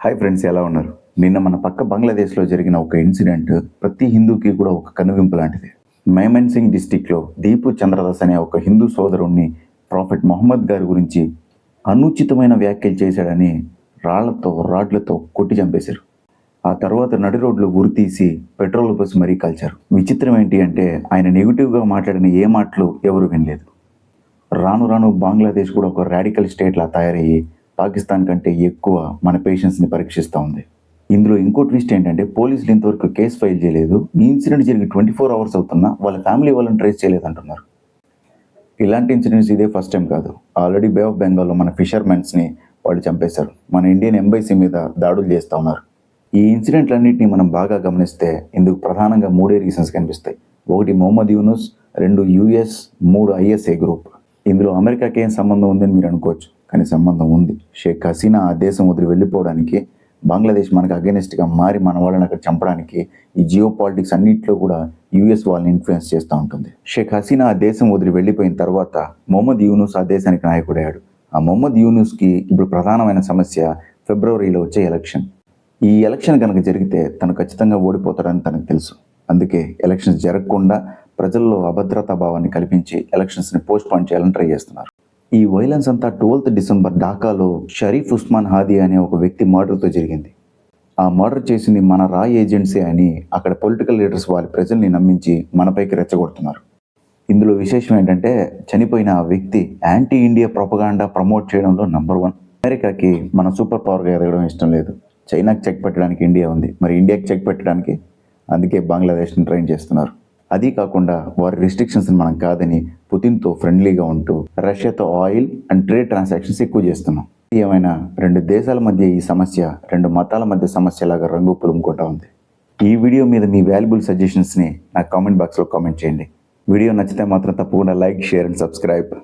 Hi friends, ఎలా ఉన్నారు? నిన్న మన పక్క బంగ్లాదేశ్లో జరిగిన ఒక ఇన్సిడెంట్ ప్రతి హిందూకి కూడా ఒక కనువింపు లాంటిది. మైమన్ సింగ్ డిస్టిక్లో దీపు చంద్రదాస్ అనే ఒక హిందూ సోదరుణ్ణి ప్రాఫెట్ మొహమ్మద్ గారి గురించి అనుచితమైన వ్యాఖ్యలు చేశాడని రాడ్లతో కొట్టి చంపేశారు. ఆ తర్వాత నడి రోడ్లు గురితీసి పెట్రోల్ పోసి మరీ కాల్చారు. విచిత్రం ఏంటి అంటే ఆయన నెగిటివ్గా మాట్లాడిన ఏ మాటలు ఎవరు వినలేదు. రాను రాను బంగ్లాదేశ్ కూడా ఒక రాడికల్ స్టేట్లా తయారయ్యి పాకిస్తాన్ కంటే ఎక్కువ మన పేషెంట్స్ని పరీక్షిస్తూ ఉంది. ఇందులో ఇంకో ట్విస్ట్ ఏంటంటే పోలీసులు ఇంతవరకు కేసు ఫైల్ చేయలేదు. ఈ ఇన్సిడెంట్ జరిగి 24 hours అవుతున్నా వాళ్ళ ఫ్యామిలీ వాళ్ళని ట్రేస్ చేయలేదంటున్నారు. ఇలాంటి ఇన్సిడెంట్స్ ఇదే ఫస్ట్ టైం కాదు. ఆల్రెడీ బే ఆఫ్ బెంగాల్లో మన ఫిషర్మెన్స్ని వాళ్ళు చంపేశారు. మన ఇండియన్ ఎంబసీ మీద దాడులు చేస్తూ ఉన్నారు. ఈ ఇన్సిడెంట్లన్నింటినీ మనం బాగా గమనిస్తే ఇందుకు ప్రధానంగా 3 రీజన్స్ కనిపిస్తాయి. 1 Mohammad Yunus, 2 US, 3 ISA group. ఇందులో అమెరికాకి ఏం సంబంధం ఉందని మీరు అనుకోవచ్చు, కానీ సంబంధం ఉంది. షేక్ హసీనా ఆ దేశం వదిలి వెళ్ళిపోవడానికి, బంగ్లాదేశ్ మనకు అగెనిస్ట్గా మారి మన వాళ్ళని అక్కడ చంపడానికి ఈ జియో పాలిటిక్స్ అన్నింటిలో కూడా US వాళ్ళని ఇన్ఫ్లుయెన్స్ చేస్తూ ఉంటుంది. షేక్ హసీనా ఆ దేశం వదిలి వెళ్ళిపోయిన తర్వాత మొహమ్మద్ యూనుస్ ఆ దేశానికి నాయకుడయ్యాడు. ఆ మొహమ్మద్ యూనుస్కి ఇప్పుడు ప్రధానమైన సమస్య ఫిబ్రవరిలో వచ్చే ఎలక్షన్. ఈ ఎలక్షన్ కనుక జరిగితే తను ఖచ్చితంగా ఓడిపోతాడని తనకు తెలుసు. అందుకే ఎలక్షన్స్ జరగకుండా ప్రజల్లో అభద్రతా భావాన్ని కల్పించి ఎలక్షన్స్ని పోస్ట్పోన్ చేయాలని ట్రై చేస్తున్నారు. ఈ వైలెన్స్ అంతా 12th డిసెంబర్ ఢాకాలో షరీఫ్ ఉస్మాన్ హాదీ అనే ఒక వ్యక్తి మర్డర్తో జరిగింది. ఆ మర్డర్ చేసింది మన రా ఏజెన్సీ అని అక్కడ పొలిటికల్ లీడర్స్ వాళ్ళ ప్రజల్ని నమ్మించి మనపైకి రెచ్చగొడుతున్నారు. ఇందులో విశేషం ఏంటంటే చనిపోయిన ఆ వ్యక్తి యాంటీ ఇండియా ప్రొపగాండా ప్రమోట్ చేయడంలో నంబర్ 1. అమెరికాకి మన సూపర్ పవర్గా ఎదగడం ఇష్టం లేదు. చైనాకి చెక్ పెట్టడానికి ఇండియా ఉంది, మరి ఇండియాకి చెక్ పెట్టడానికి అందుకే బంగ్లాదేశ్ని ట్రైన్ చేస్తున్నారు. అది కాకుండా వారి రిస్ట్రిక్షన్స్ని మనం కాదని పుతిన్తో ఫ్రెండ్లీగా ఉంటూ రష్యాతో ఆయిల్ అండ్ ట్రేడ్ ట్రాన్సాక్షన్స్ ఎక్కువ చేస్తున్నాం. ఏమైనా 2 దేశాల మధ్య ఈ సమస్య 2 మతాల మధ్య సమస్యలాగా రంగు పులుముకుంటా ఉంది. ఈ వీడియో మీద మీ వాల్యుబుల్ సజెషన్స్ని నాకు కామెంట్ బాక్స్లో కామెంట్ చేయండి. వీడియో నచ్చితే మాత్రం తప్పకుండా లైక్, షేర్ అండ్ సబ్స్క్రైబ్.